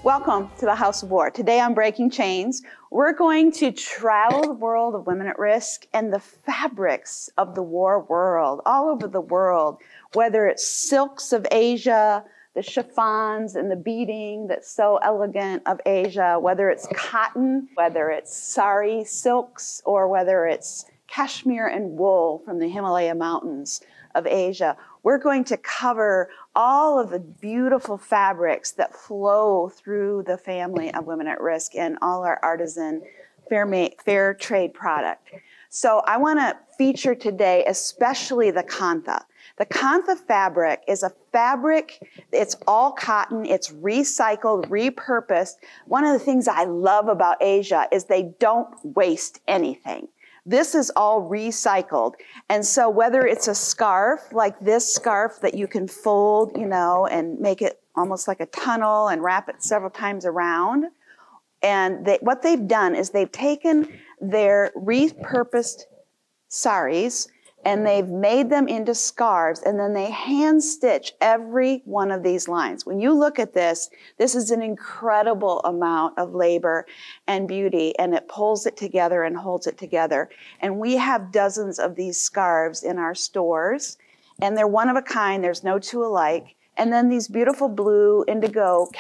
Welcome to the House of War. Today on Breaking Chains, we're going to travel the world of women at risk and the fabrics of the war world, all over the world, whether it's silks of Asia, the chiffons and the beading that's so elegant of Asia, whether it's cotton, whether it's sari silks, or whether it's cashmere and wool from the Himalaya mountains of Asia. We're going to cover all of the beautiful fabrics that flow through the family of women at risk and all our artisan fair trade product. So I want to feature today especially the Kantha. The Kantha fabric is a fabric, it's all cotton, it's recycled, repurposed. One of the things I love about Asia is they don't waste anything. This is all recycled. And so whether it's a scarf, like this scarf that you can fold, and make it almost like a tunnel and wrap it several times around. And what they've done is they've taken their repurposed saris and they've made them into scarves, and then they hand stitch every one of these lines. When you look at this, this is an incredible amount of labor and beauty, and it pulls it together and holds it together. And we have dozens of these scarves in our stores, and they're one of a kind, there's no two alike. And then these beautiful blue indigo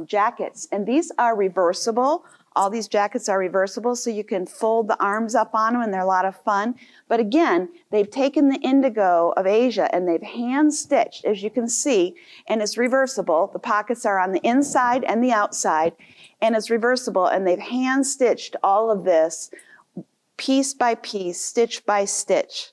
jackets, and these are reversible. All these jackets are reversible, so you can fold the arms up on them, and they're a lot of fun. But again, they've taken the indigo of Asia and they've hand-stitched, as you can see, and it's reversible. The pockets are on the inside and the outside, and it's reversible, and they've hand-stitched all of this piece by piece, stitch by stitch,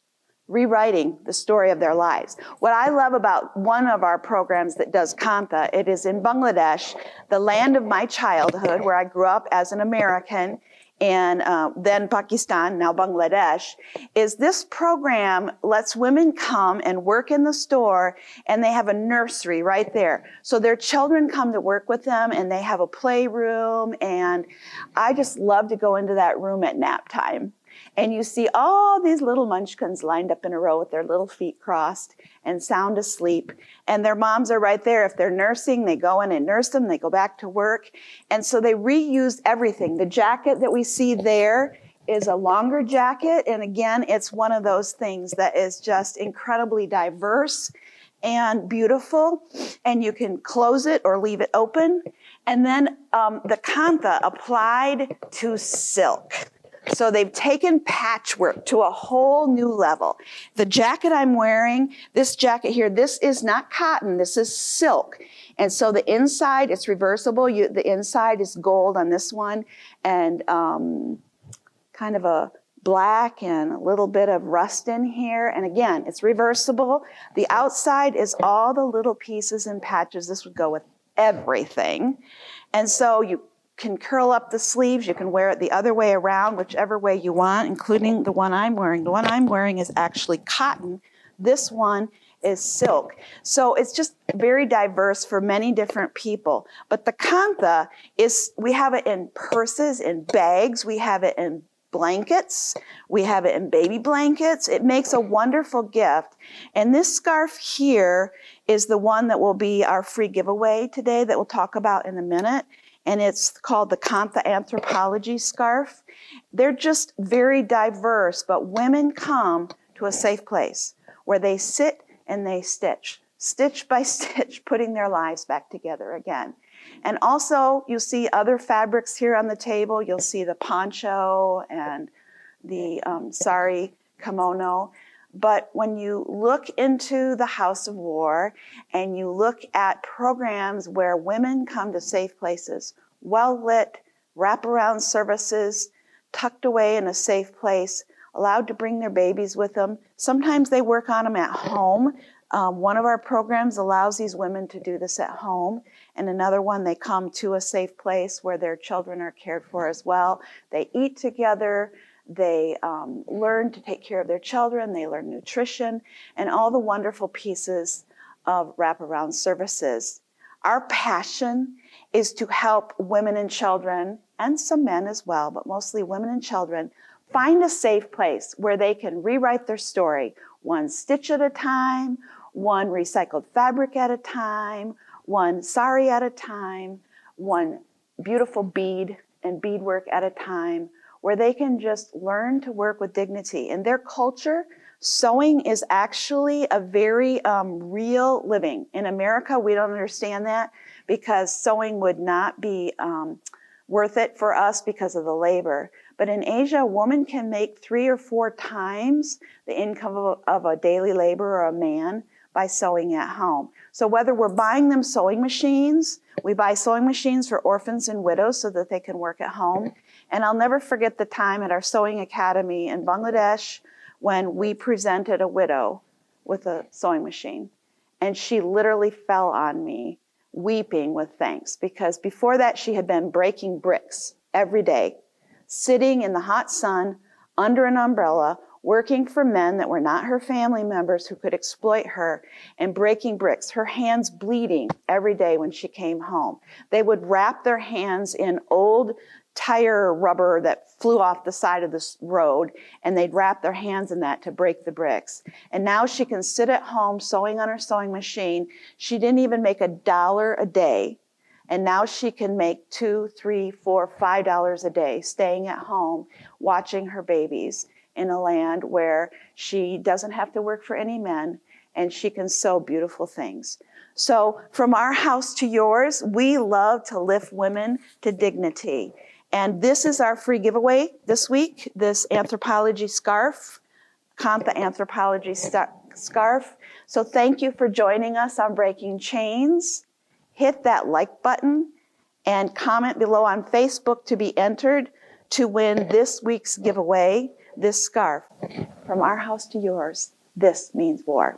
rewriting the story of their lives. What I love about one of our programs that does Kantha, it is in Bangladesh, the land of my childhood, where I grew up as an American, and then Pakistan, now Bangladesh, is this program lets women come and work in the store, and they have a nursery right there. So their children come to work with them, and they have a playroom, and I just love to go into that room at nap time. And you see all these little munchkins lined up in a row with their little feet crossed and sound asleep. And their moms are right there. If they're nursing, they go in and nurse them. They go back to work. And so they reused everything. The jacket that we see there is a longer jacket. And again, it's one of those things that is just incredibly diverse and beautiful. And you can close it or leave it open. And then the Kantha applied to silk. So they've taken patchwork to a whole new level. The jacket I'm wearing, this jacket here, this is not cotton, this is silk. And so the inside, it's reversible. The inside is gold on this one, and kind of a black and a little bit of rust in here. And again, it's reversible. The outside is all the little pieces and patches. This would go with everything. And so you can curl up the sleeves. You can wear it the other way around, whichever way you want, including the one I'm wearing. The one I'm wearing is actually cotton. This one is silk. So it's just very diverse for many different people. But the Kantha is, we have it in purses, in bags. We have it in blankets. We have it in baby blankets. It makes a wonderful gift. And this scarf here is the one that will be our free giveaway today that we'll talk about in a minute. And it's called the Kantha Anthropology Scarf. They're just very diverse, but women come to a safe place where they sit and they stitch, stitch by stitch, putting their lives back together again. And also, you'll see other fabrics here on the table. You'll see the poncho and the sari kimono. But when you look into the House of War and you look at programs where women come to safe places, well-lit, wraparound services, tucked away in a safe place, allowed to bring their babies with them. Sometimes they work on them at home. One of our programs allows these women to do this at home. And another one, they come to a safe place where their children are cared for as well. They eat together. They learn to take care of their children. They learn nutrition and all the wonderful pieces of wraparound services. Our passion is to help women and children, and some men as well, but mostly women and children, find a safe place where they can rewrite their story, one stitch at a time, one recycled fabric at a time, one sari at a time, one beautiful bead and beadwork at a time, where they can just learn to work with dignity. In their culture, sewing is actually a very real living. In America, we don't understand that because sewing would not be worth it for us because of the labor. But in Asia, a woman can make 3 or 4 times the income of a daily laborer or a man by sewing at home. So whether we're buying them sewing machines, we buy sewing machines for orphans and widows so that they can work at home. And I'll never forget the time at our sewing academy in Bangladesh when we presented a widow with a sewing machine. And she literally fell on me, weeping with thanks, because before that she had been breaking bricks every day, sitting in the hot sun under an umbrella, working for men that were not her family members who could exploit her, and breaking bricks, her hands bleeding every day when she came home. They would wrap their hands in old tire rubber that flew off the side of the road, and they'd wrap their hands in that to break the bricks. And now she can sit at home sewing on her sewing machine. She didn't even make $1 a day. And now she can make $2, $3, $4, $5 a day staying at home, watching her babies in a land where she doesn't have to work for any men, and she can sew beautiful things. So from our house to yours, we love to lift women to dignity. And this is our free giveaway this week, this anthropology scarf, Kantha anthropology scarf. So thank you for joining us on Breaking Chains. Hit that like button and comment below on Facebook to be entered to win this week's giveaway, this scarf. From our house to yours, this means war.